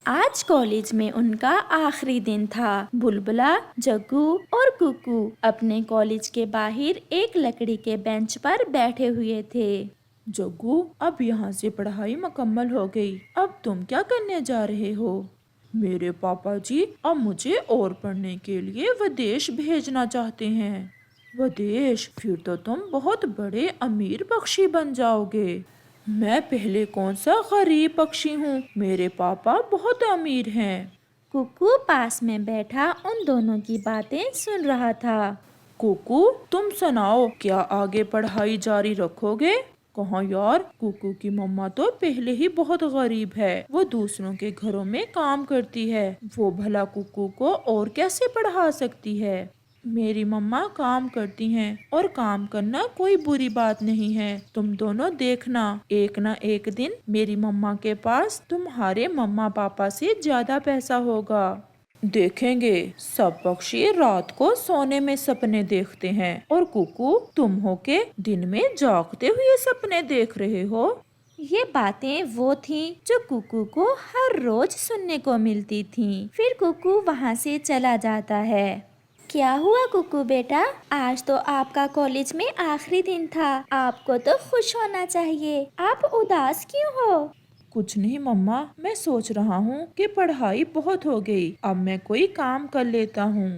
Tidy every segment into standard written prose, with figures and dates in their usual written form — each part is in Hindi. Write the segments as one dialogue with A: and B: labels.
A: आज कॉलेज में उनका आखिरी दिन था। बुलबुला, जग्गू और कुकू अपने कॉलेज के बाहर एक लकड़ी के बेंच पर बैठे हुए थे।
B: जग्गू, अब यहाँ से पढ़ाई मुकम्मल हो गई। अब तुम क्या करने जा रहे हो? मेरे पापा जी अब मुझे और पढ़ने के लिए विदेश भेजना चाहते हैं। विदेश? फिर तो तुम बहुत बड़े अमीर पक्षी बन जाओगे। मैं पहले कौन सा गरीब पक्षी हूँ, मेरे पापा बहुत अमीर हैं।
A: कुकू पास में बैठा उन दोनों की बातें सुन रहा था।
B: कुकू, तुम सुनाओ, क्या आगे पढ़ाई जारी रखोगे? कहाँ यार, कुकू की मम्मा तो पहले ही बहुत गरीब है। वो दूसरों के घरों में काम करती है। वो भला कुकू को और कैसे पढ़ा सकती है? मेरी मम्मा काम करती हैं और काम करना कोई बुरी बात नहीं है। तुम दोनों देखना, एक ना एक दिन मेरी मम्मा के पास तुम्हारे मम्मा पापा से ज्यादा पैसा होगा। देखेंगे। सब पक्षी रात को सोने में सपने देखते हैं और कुकू तुम हो के दिन में जागते हुए सपने देख रहे हो।
A: ये बातें वो थीं जो कुकू को हर रोज सुनने को मिलती थीं। फिर कुकू वहाँ से चला जाता है। क्या हुआ कुकू बेटा, आज तो आपका कॉलेज में आखिरी दिन था। आपको तो खुश होना चाहिए, आप उदास क्यों हो?
B: कुछ नहीं मम्मा, मैं सोच रहा हूँ कि पढ़ाई बहुत हो गई, अब मैं कोई काम कर लेता हूँ।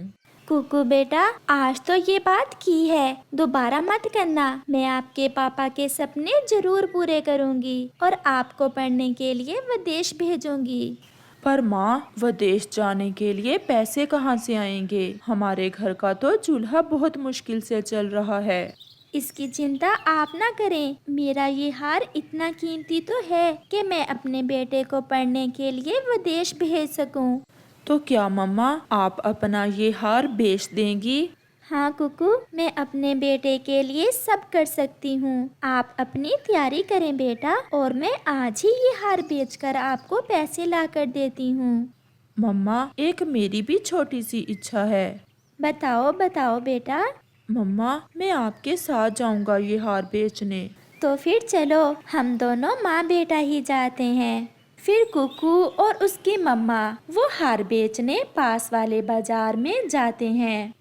A: कुकू बेटा, आज तो ये बात की है, दोबारा मत करना। मैं आपके पापा के सपने जरूर पूरे करूँगी और आपको पढ़ने के लिए विदेश भेजूंगी।
B: पर माँ, विदेश जाने के लिए पैसे कहाँ से आएंगे? हमारे घर का तो चूल्हा बहुत मुश्किल से चल रहा है।
A: इसकी चिंता आप ना करें। मेरा ये हार इतना कीमती तो है कि मैं अपने बेटे को पढ़ने के लिए विदेश भेज सकूं।
B: तो क्या मम्मा, आप अपना ये हार बेच देंगी?
A: हाँ कुकू, मैं अपने बेटे के लिए सब कर सकती हूँ। आप अपनी तैयारी करें बेटा, और मैं आज ही ये हार बेचकर आपको पैसे ला कर देती हूँ।
B: मम्मा, एक मेरी भी छोटी सी इच्छा है।
A: बताओ बताओ बेटा।
B: मम्मा, मैं आपके साथ जाऊंगा ये हार बेचने।
A: तो फिर चलो, हम दोनों माँ बेटा ही जाते हैं। फिर कुकू और उसकी मम्मा वो हार बेचने पास वाले बाजार में जाते हैं।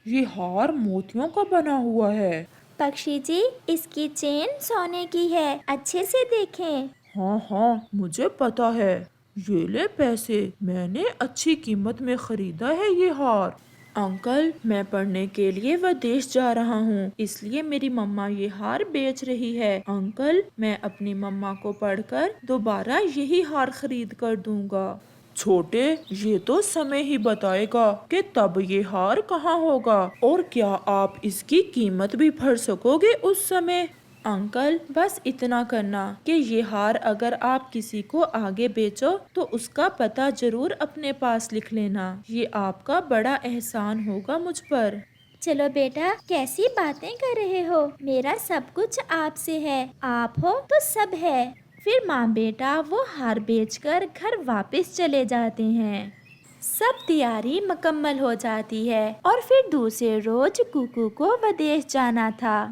B: ये हार मोतियों का बना हुआ है।
A: पक्षी जी, इसकी चेन सोने की है, अच्छे से देखें।
B: हाँ हाँ, मुझे पता है। ये ले पैसे, मैंने अच्छी कीमत में खरीदा है ये हार। अंकल, मैं पढ़ने के लिए विदेश जा रहा हूँ, इसलिए मेरी मम्मा ये हार बेच रही है। अंकल, मैं अपनी मम्मा को पढ़कर दोबारा यही हार खरीद कर दूंगा। छोटे, ये तो समय ही बताएगा कि तब ये हार कहाँ होगा और क्या आप इसकी कीमत भी भर सकोगे उस समय। अंकल, बस इतना करना कि ये हार अगर आप किसी को आगे बेचो तो उसका पता जरूर अपने पास लिख लेना। ये आपका बड़ा एहसान होगा मुझ पर।
A: चलो बेटा, कैसी बातें कर रहे हो, मेरा सब कुछ आपसे है, आप हो तो सब है। फिर माँ बेटा वो हार बेचकर घर वापस चले जाते हैं। सब तैयारी मुकम्मल हो जाती है और फिर दूसरे रोज कुकू को विदेश जाना था।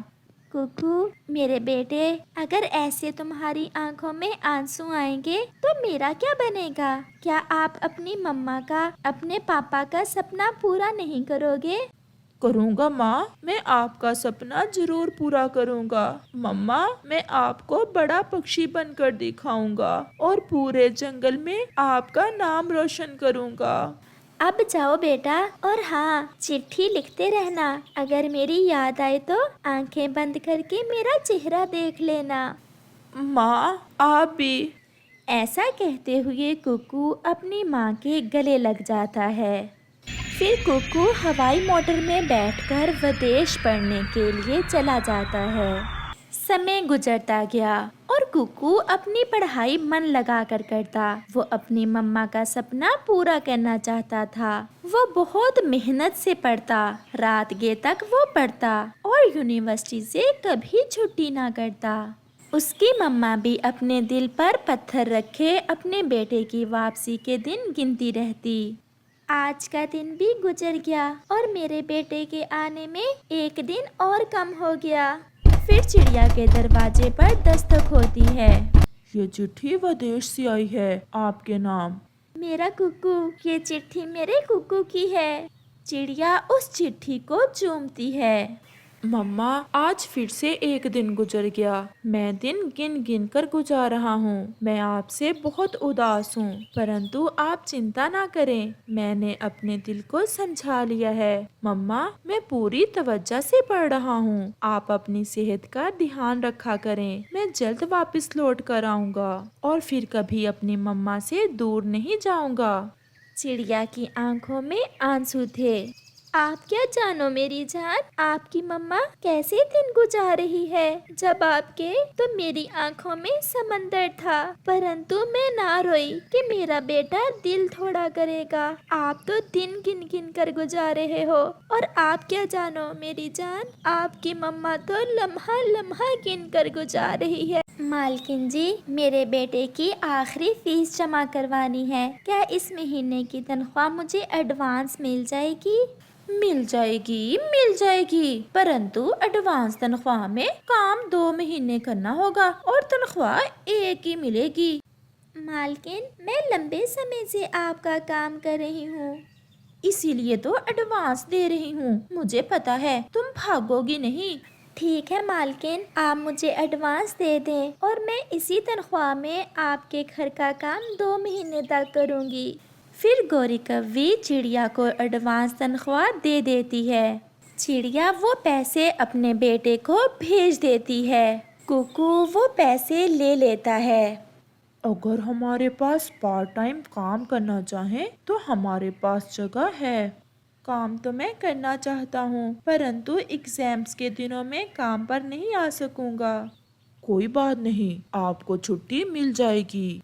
A: कुकू मेरे बेटे, अगर ऐसे तुम्हारी आंखों में आंसू आएंगे तो मेरा क्या बनेगा? क्या आप अपनी मम्मा का, अपने पापा का सपना पूरा नहीं करोगे?
B: करूँगा माँ, मैं आपका सपना जरूर पूरा करूँगा। मम्मा, मैं आपको बड़ा पक्षी बनकर दिखाऊंगा और पूरे जंगल में आपका नाम रोशन करूँगा।
A: अब जाओ बेटा, और हाँ, चिट्ठी लिखते रहना। अगर मेरी याद आए तो आंखें बंद करके मेरा चेहरा देख लेना।
B: माँ, आप भी।
A: ऐसा कहते हुए कुकू अपनी माँ के गले लग जाता है। फिर कुकू हवाई मोटर में बैठकर विदेश पढ़ने के लिए चला जाता है। समय गुजरता गया और कुकू अपनी पढ़ाई मन लगाकर करता। वो अपनी मम्मा का सपना पूरा करना चाहता था। वो बहुत मेहनत से पढ़ता, रात गे तक वो पढ़ता और यूनिवर्सिटी से कभी छुट्टी ना करता। उसकी मम्मा भी अपने दिल पर पत्थर रखे अपने बेटे की वापसी के दिन गिनती रहती। आज का दिन भी गुजर गया और मेरे बेटे के आने में एक दिन और कम हो गया। फिर चिड़िया के दरवाजे पर दस्तक होती है।
B: ये चिट्ठी विदेश से आई है आपके नाम।
A: मेरा कुकू, ये चिट्ठी मेरे कुकू की है। चिड़िया उस चिट्ठी को चूमती है।
B: मम्मा, आज फिर से एक दिन गुजर गया। मैं दिन गिन गिन कर गुजार रहा हूँ। मैं आपसे बहुत उदास हूँ, परंतु आप चिंता ना करें, मैंने अपने दिल को समझा लिया है। मम्मा, मैं पूरी तवज्जो से पढ़ रहा हूँ। आप अपनी सेहत का ध्यान रखा करें। मैं जल्द वापस लौट कर आऊँगा और फिर कभी अपनी मम्मा से दूर नहीं जाऊँगा।
A: चिड़िया की आंखों में आंसू थे। आप क्या जानो मेरी जान, आपकी मम्मा कैसे दिन गुजार रही है। जब आपके तो मेरी आंखों में समंदर था, परंतु मैं ना रोई कि मेरा बेटा दिल थोड़ा करेगा। आप तो दिन गिन गिन कर गुजार रहे हो, और आप क्या जानो मेरी जान, आपकी मम्मा तो लम्हा लम्हा गिन कर गुजार रही है। मालकिन जी, मेरे बेटे की आखिरी फीस जमा करवानी है। क्या इस महीने की तनख्वाह मुझे एडवांस मिल जाएगी?
B: मिल जाएगी, परंतु एडवांस तनख्वाह में काम 2 महीने करना होगा और तनख्वाह एक ही मिलेगी।
A: मालकिन, मैं लंबे समय से आपका काम कर रही हूँ,
B: इसीलिए तो एडवांस दे रही हूँ। मुझे पता है तुम भागोगी नहीं।
A: ठीक है मालकिन, आप मुझे एडवांस दे दें और मैं इसी तनख्वाह में आपके घर का काम 2 महीने तक करूँगी। फिर गौरी कव्वी चिड़िया को एडवांस तनख्वाह दे देती है। चिड़िया वो पैसे अपने बेटे को भेज देती है। कुकू वो पैसे ले लेता है।
B: अगर हमारे पास पार्ट टाइम काम करना चाहें तो हमारे पास जगह है। काम तो मैं करना चाहता हूँ, परंतु एग्जाम्स के दिनों में काम पर नहीं आ सकूंगा। कोई बात नहीं, आपको छुट्टी मिल जाएगी।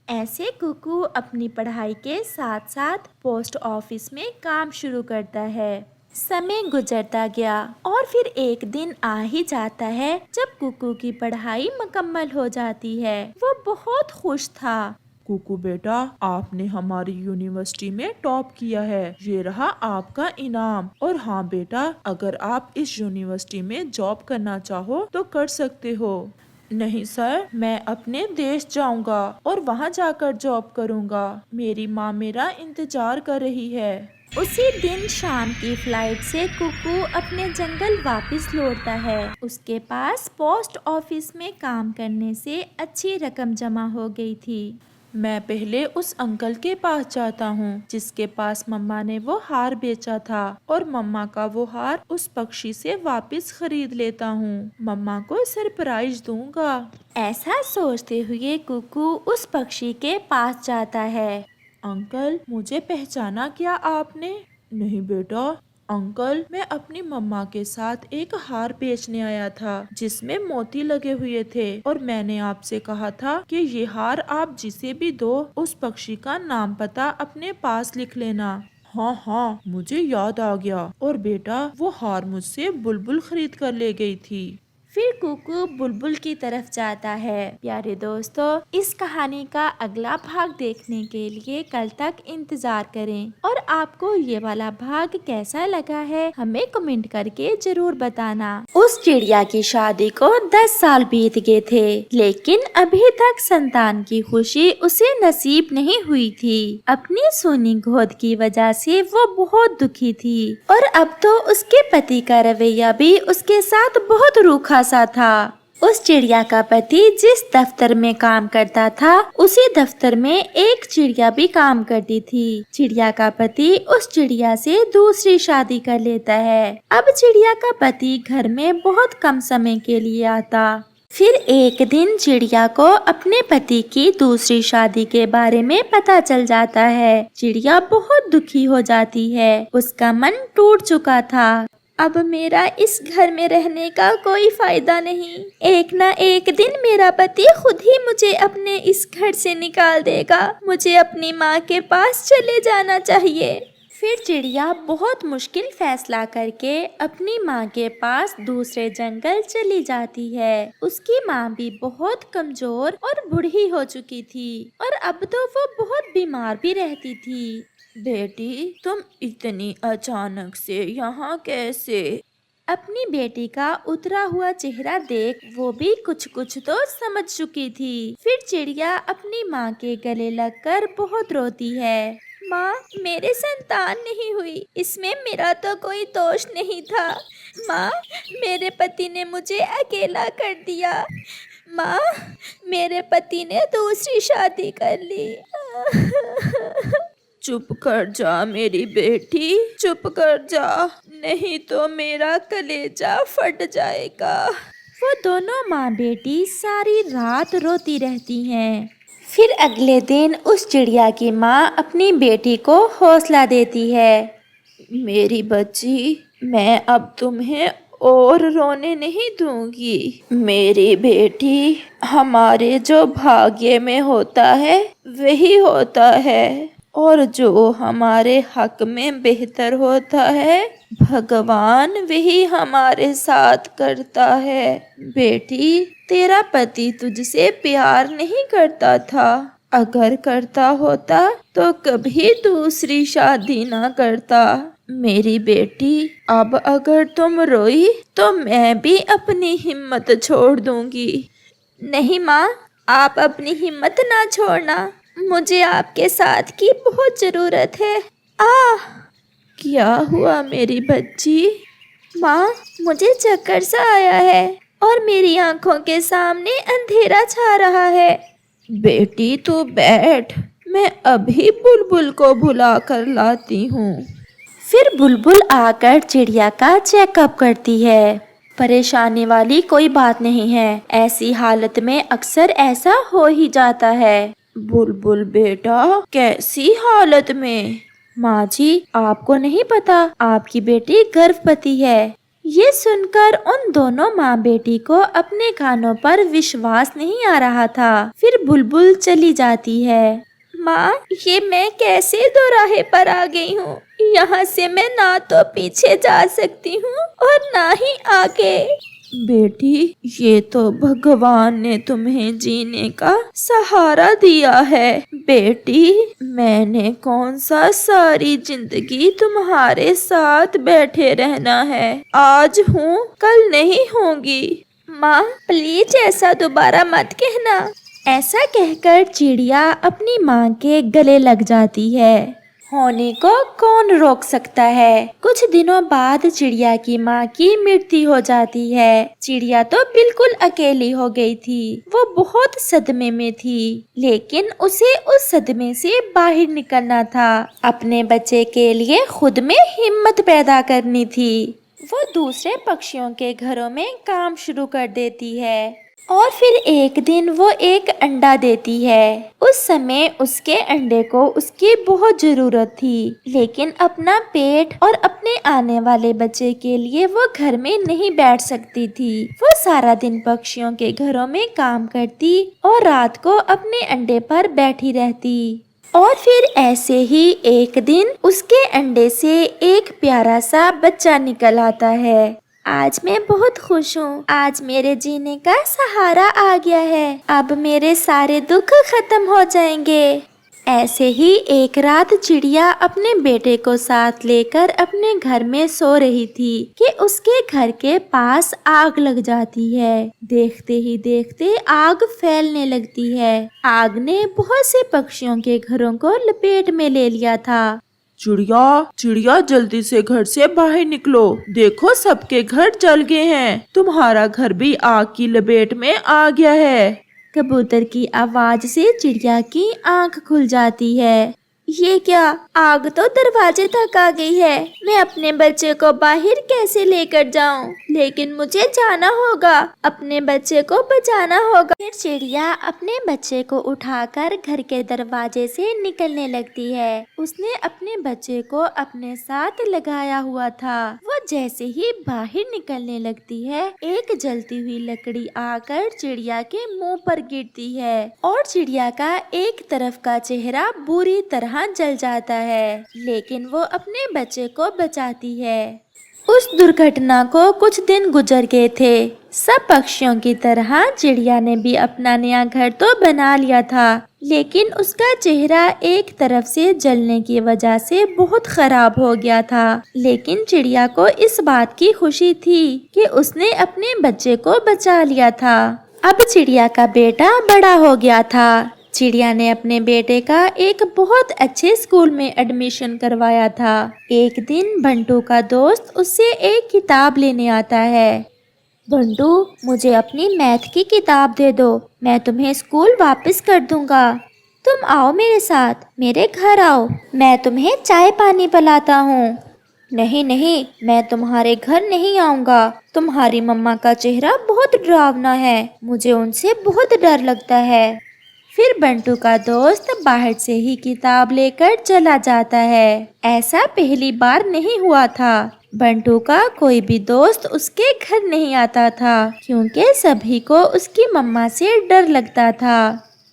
A: ऐसे कुकू अपनी पढ़ाई के साथ साथ पोस्ट ऑफिस में काम शुरू करता है। समय गुजरता गया और फिर एक दिन आ ही जाता है जब कुकू की पढ़ाई मुकम्मल हो जाती है। वो बहुत खुश था।
B: कुकू बेटा, आपने हमारी यूनिवर्सिटी में टॉप किया है, ये रहा आपका इनाम। और हाँ बेटा, अगर आप इस यूनिवर्सिटी में जॉब करना चाहो तो कर सकते हो। नहीं सर, मैं अपने देश जाऊंगा और वहाँ जाकर जॉब करूंगा। मेरी माँ मेरा इंतजार कर रही है।
A: उसी दिन शाम की फ्लाइट से कुकू अपने जंगल वापस लौटता है। उसके पास पोस्ट ऑफिस में काम करने से अच्छी रकम जमा हो गई थी।
B: मैं पहले उस अंकल के पास जाता हूँ जिसके पास मम्मा ने वो हार बेचा था, और मम्मा का वो हार उस पक्षी से वापस खरीद लेता हूँ। मम्मा को सरप्राइज दूंगा।
A: ऐसा सोचते हुए कुकू उस पक्षी के पास जाता है।
B: अंकल, मुझे पहचाना क्या आपने? नहीं बेटा। अंकल, मैं अपनी मम्मा के साथ एक हार बेचने आया था जिसमें मोती लगे हुए थे, और मैंने आपसे कहा था कि ये हार आप जिसे भी दो उस पक्षी का नाम पता अपने पास लिख लेना। हाँ हाँ, मुझे याद आ गया। और बेटा, वो हार मुझसे बुलबुल खरीद कर ले गई थी।
A: फिर कुकू बुलबुल की तरफ जाता है। प्यारे दोस्तों, इस कहानी का अगला भाग देखने के लिए कल तक इंतजार करें, और आपको ये वाला भाग कैसा लगा है हमें कमेंट करके जरूर बताना। उस चिड़िया की शादी को 10 साल बीत गए थे, लेकिन अभी तक संतान की खुशी उसे नसीब नहीं हुई थी। अपनी सोनी गोद की वजह से वो बहुत दुखी थी, और अब तो उसके पति का रवैया भी उसके साथ बहुत रूखा सा था। उस चिड़िया का पति जिस दफ्तर में काम करता था, उसी दफ्तर में एक चिड़िया भी काम करती थी। चिड़िया का पति उस चिड़िया से दूसरी शादी कर लेता है। अब चिड़िया का पति घर में बहुत कम समय के लिए आता। फिर एक दिन चिड़िया को अपने पति की दूसरी शादी के बारे में पता चल जाता है। चिड़िया बहुत दुखी हो जाती है, उसका मन टूट चुका था। अब मेरा इस घर में रहने का कोई फायदा नहीं। एक ना एक दिन मेरा पति खुद ही मुझे अपने इस घर से निकाल देगा। मुझे अपनी माँ के पास चले जाना चाहिए। फिर चिड़िया बहुत मुश्किल फैसला करके अपनी माँ के पास दूसरे जंगल चली जाती है। उसकी माँ भी बहुत कमजोर और बूढ़ी हो चुकी थी, और अब तो वो बहुत बीमार भी रहती थी।
B: बेटी, तुम इतनी अचानक से यहाँ कैसे?
A: अपनी बेटी का उतरा हुआ चेहरा देख वो भी कुछ कुछ तो समझ चुकी थी। फिर चिड़िया अपनी माँ के गले लगकर बहुत रोती है। माँ, मेरे संतान नहीं हुई, इसमें मेरा तो कोई दोष नहीं था। माँ, मेरे पति ने मुझे अकेला कर दिया। माँ, मेरे पति ने दूसरी शादी कर ली।
B: चुप कर जा मेरी बेटी, चुप कर जा, नहीं तो मेरा कलेजा फट जाएगा।
A: वो दोनों माँ बेटी सारी रात रोती रहती हैं। फिर अगले दिन उस चिड़िया की माँ अपनी बेटी को हौसला देती है।
B: मेरी बच्ची, मैं अब तुम्हें और रोने नहीं दूंगी। मेरी बेटी, हमारे जो भाग्य में होता है वही होता है, और जो हमारे हक में बेहतर होता है भगवान वही हमारे साथ करता है। बेटी, तेरा पति तुझसे प्यार नहीं करता था। अगर करता होता तो कभी दूसरी शादी ना करता। मेरी बेटी, अब अगर तुम रोई तो मैं भी अपनी हिम्मत छोड़ दूंगी।
A: नहीं माँ, आप अपनी हिम्मत ना छोड़ना, मुझे आपके साथ की बहुत जरूरत है।
B: क्या हुआ मेरी बच्ची?
A: माँ, मुझे चक्कर सा आया है और मेरी आंखों के सामने अंधेरा छा रहा है।
B: बेटी तू बैठ, मैं अभी बुलबुल को बुला कर लाती हूँ।
A: फिर बुलबुल आकर चिड़िया का चेकअप करती है। परेशानी वाली कोई बात नहीं है, ऐसी हालत में अक्सर ऐसा हो ही जाता है।
B: बुलबुल बेटा, कैसी हालत में?
A: माँ जी, आपको नहीं पता, आपकी बेटी गर्भवती है। ये सुनकर उन दोनों माँ बेटी को अपने कानों पर विश्वास नहीं आ रहा था। फिर बुलबुल चली जाती है। माँ, ये मैं कैसे दो राहे पर आ गई हूँ। यहाँ से मैं ना तो पीछे जा सकती हूँ और ना ही आगे।
B: बेटी, ये तो भगवान ने तुम्हें जीने का सहारा दिया है। बेटी, मैंने कौन सा सारी जिंदगी तुम्हारे साथ बैठे रहना है। आज हूँ, कल नहीं होंगी।
A: माँ, प्लीज ऐसा दोबारा मत कहना। ऐसा कहकर चिड़िया अपनी माँ के गले लग जाती है। होने को कौन रोक सकता है। कुछ दिनों बाद चिड़िया की माँ की मृत्यु हो जाती है। चिड़िया तो बिल्कुल अकेली हो गई थी। वो बहुत सदमे में थी, लेकिन उसे उस सदमे से बाहर निकलना था। अपने बच्चे के लिए खुद में हिम्मत पैदा करनी थी। वो दूसरे पक्षियों के घरों में काम शुरू कर देती है और फिर एक दिन वो एक अंडा देती है। उस समय उसके अंडे को उसकी बहुत जरूरत थी, लेकिन अपना पेट और अपने आने वाले बच्चे के लिए वो घर में नहीं बैठ सकती थी। वो सारा दिन पक्षियों के घरों में काम करती और रात को अपने अंडे पर बैठी रहती। और फिर ऐसे ही एक दिन उसके अंडे से एक प्यारा सा बच्चा निकल आता है। आज मैं बहुत खुश हूँ। आज मेरे जीने का सहारा आ गया है। अब मेरे सारे दुख खत्म हो जाएंगे। ऐसे ही एक रात चिड़िया अपने बेटे को साथ लेकर अपने घर में सो रही थी कि उसके घर के पास आग लग जाती है। देखते ही देखते आग फैलने लगती है। आग ने बहुत से पक्षियों के घरों को लपेट में ले लिया था।
B: चिड़िया, चिड़िया, जल्दी से घर से बाहर निकलो। देखो, सबके घर जल गए हैं। तुम्हारा घर भी आग की लपेट में आ गया है।
A: कबूतर की आवाज से चिड़िया की आंख खुल जाती है। ये क्या, आग तो दरवाजे तक आ गई है। मैं अपने बच्चे को बाहर कैसे लेकर जाऊं? लेकिन मुझे जाना होगा, अपने बच्चे को बचाना होगा। फिर चिड़िया अपने बच्चे को उठाकर घर के दरवाजे से निकलने लगती है। उसने अपने बच्चे को अपने साथ लगाया हुआ था। वो जैसे ही बाहर निकलने लगती है, एक जलती हुई लकड़ी आकर चिड़िया के मुंह पर गिरती है और चिड़िया का एक तरफ का चेहरा बुरी तरह जल जाता है, लेकिन वो अपने बच्चे को बचाती है। उस दुर्घटना को कुछ दिन गुजर गए थे। सब पक्षियों की तरह चिड़िया ने भी अपना नया घर तो बना लिया था, लेकिन उसका चेहरा एक तरफ से जलने की वजह से बहुत खराब हो गया था। लेकिन चिड़िया को इस बात की खुशी थी कि उसने अपने बच्चे को बचा लिया था। अब चिड़िया का बेटा बड़ा हो गया था। चिड़िया ने अपने बेटे का एक बहुत अच्छे स्कूल में एडमिशन करवाया था। एक दिन बंटू का दोस्त उससे एक किताब लेने आता है। बंटू, मुझे अपनी मैथ की किताब दे दो, मैं तुम्हें स्कूल वापस कर दूंगा। तुम आओ मेरे साथ, मेरे घर आओ, मैं तुम्हें चाय पानी पिलाता हूँ। नहीं नहीं, मैं तुम्हारे घर नहीं आऊँगा। तुम्हारी मम्मा का चेहरा बहुत डरावना है, मुझे उनसे बहुत डर लगता है। फिर बंटू का दोस्त बाहर से ही किताब लेकर चला जाता है। ऐसा पहली बार नहीं हुआ था। बंटू का कोई भी दोस्त उसके घर नहीं आता था क्योंकि सभी को उसकी मम्मा से डर लगता था।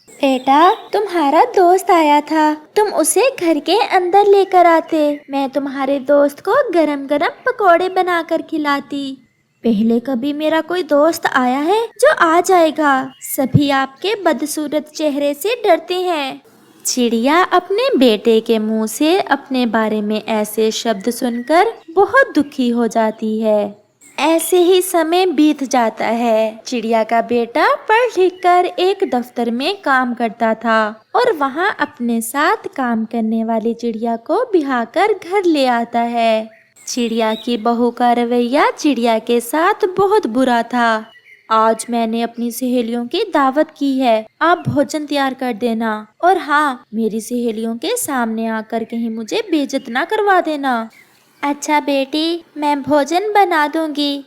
A: बेटा, तुम्हारा दोस्त आया था, तुम उसे घर के अंदर लेकर आते, मैं तुम्हारे दोस्त को गरम गरम पकोड़े बनाकर खिलाती। पहले कभी मेरा कोई दोस्त आया है जो आ जाएगा? सभी आपके बदसूरत चेहरे से डरते हैं। चिड़िया अपने बेटे के मुंह से अपने बारे में ऐसे शब्द सुनकर बहुत दुखी हो जाती है। ऐसे ही समय बीत जाता है। चिड़िया का बेटा पढ़ लिख कर एक दफ्तर में काम करता था और वहाँ अपने साथ काम करने वाली चिड़िया को बिहाकर घर ले आता है। चिड़िया की बहू का रवैया चिड़िया के साथ बहुत बुरा था। आज मैंने अपनी सहेलियों की दावत की है, आप भोजन तैयार कर देना, और हाँ, मेरी सहेलियों के सामने आकर कहीं मुझे बेइज्जत ना करवा देना। अच्छा बेटी, मैं भोजन बना दूंगी।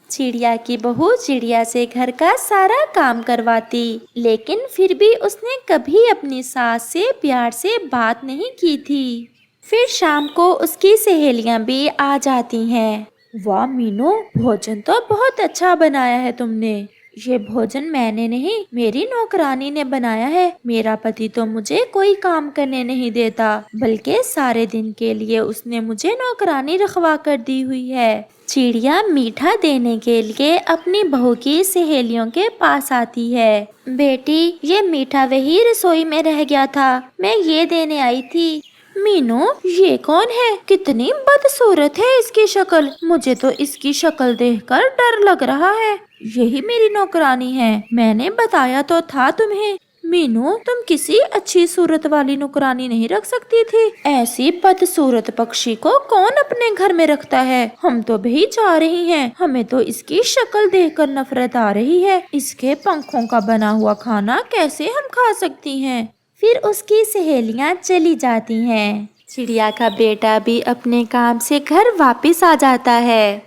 A: चिड़िया की बहू चिड़िया से घर का सारा काम करवाती, लेकिन फिर भी उसने कभी अपनी सास से प्यार से बात नहीं की थी। फिर शाम को उसकी सहेलियां भी आ जाती हैं। वाह मीनू, भोजन तो बहुत अच्छा बनाया है तुमने। ये भोजन मैंने नहीं, मेरी नौकरानी ने बनाया है। मेरा पति तो मुझे कोई काम करने नहीं देता, बल्कि सारे दिन के लिए उसने मुझे नौकरानी रखवा कर दी हुई है। चिड़िया मीठा देने के लिए अपनी बहू की सहेलियों के पास आती है। बेटी, ये मीठा वही रसोई में रह गया था, मैं ये देने आई थी। मीनू, ये कौन है? कितनी बदसूरत है इसकी शक्ल। मुझे तो इसकी शक्ल देखकर डर लग रहा है। यही मेरी नौकरानी है, मैंने बताया तो था तुम्हें। मीनू, तुम किसी अच्छी सूरत वाली नौकरानी नहीं रख सकती थी? ऐसी बदसूरत पक्षी को कौन अपने घर में रखता है? हम तो भी जा रही हैं, हमें तो इसकी शक्ल देखकर नफरत आ रही है। इसके पंखों का बना हुआ खाना कैसे हम खा सकती हैं? फिर उसकी सहेलियां चली जाती हैं। चिड़िया का बेटा भी अपने काम से घर वापस आ जाता है।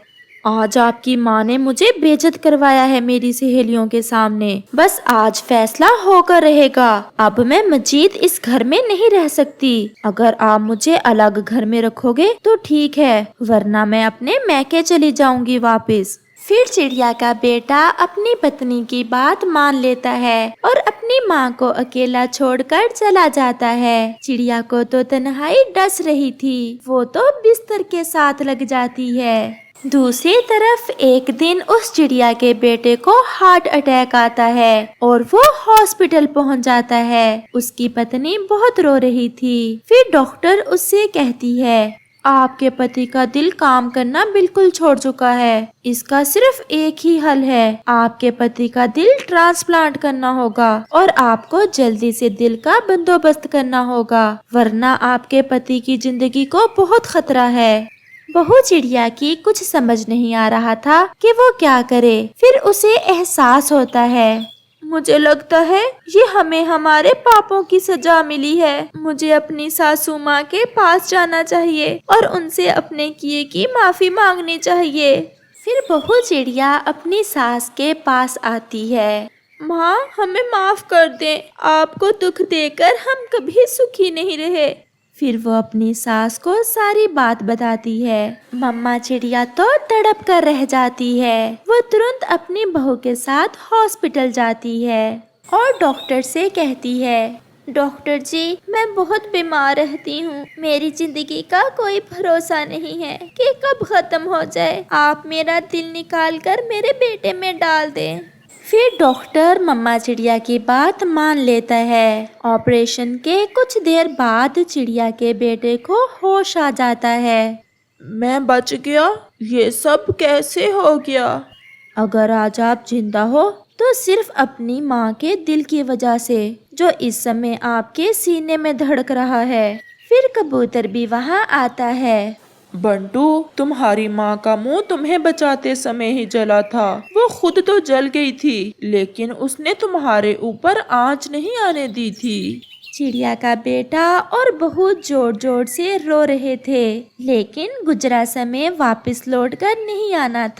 A: आज आपकी माँ ने मुझे बेइज्जत करवाया है मेरी सहेलियों के सामने। बस आज फैसला होकर रहेगा। अब मैं मजीद इस घर में नहीं रह सकती। अगर आप मुझे अलग घर में रखोगे तो ठीक है, वरना मैं अपने मैके चली जाऊंगी वापस। फिर चिड़िया का बेटा अपनी पत्नी की बात मान लेता है और अपनी माँ को अकेला छोड़कर चला जाता है। चिड़िया को तो तन्हाई डस रही थी, वो तो बिस्तर के साथ लग जाती है। दूसरी तरफ एक दिन उस चिड़िया के बेटे को हार्ट अटैक आता है और वो हॉस्पिटल पहुंच जाता है। उसकी पत्नी बहुत रो रही थी। फिर डॉक्टर उससे कहती है, आपके पति का दिल काम करना बिल्कुल छोड़ चुका है। इसका सिर्फ एक ही हल है, आपके पति का दिल ट्रांसप्लांट करना होगा और आपको जल्दी से दिल का बंदोबस्त करना होगा, वरना आपके पति की जिंदगी को बहुत खतरा है। बहू चिड़िया की कुछ समझ नहीं आ रहा था कि वो क्या करे। फिर उसे एहसास होता है, मुझे लगता है ये हमें हमारे पापों की सजा मिली है। मुझे अपनी सासू माँ के पास जाना चाहिए और उनसे अपने किए की माफी मांगनी चाहिए। फिर बहू चिड़िया अपनी सास के पास आती है। माँ, हमें माफ कर दें, आपको दुख देकर हम कभी सुखी नहीं रहे। फिर वो अपनी सास को सारी बात बताती है। मम्मा चिड़िया तो तड़प कर रह जाती है। वो तुरंत अपनी बहू के साथ हॉस्पिटल जाती है और डॉक्टर से कहती है, डॉक्टर जी, मैं बहुत बीमार रहती हूँ, मेरी जिंदगी का कोई भरोसा नहीं है कि कब खत्म हो जाए। आप मेरा दिल निकाल कर मेरे बेटे में डाल दें। फिर डॉक्टर मम्मा चिड़िया की बात मान लेता है। ऑपरेशन के कुछ देर बाद चिड़िया के बेटे को होश आ जाता है।
B: मैं बच गया, ये सब कैसे हो गया?
A: अगर आज आप जिंदा हो तो सिर्फ अपनी माँ के दिल की वजह से, जो इस समय आपके सीने में धड़क रहा है। फिर कबूतर भी वहाँ आता है।
B: बंटू, तुम्हारी माँ का मुंह तुम्हें बचाते समय ही जला था। वो खुद तो जल गई थी, लेकिन उसने तुम्हारे ऊपर आंच नहीं आने दी थी।
A: चिड़िया का बेटा और बहुत जोर जोर से रो रहे थे, लेकिन गुजरा समय वापस लौटकर नहीं आना था।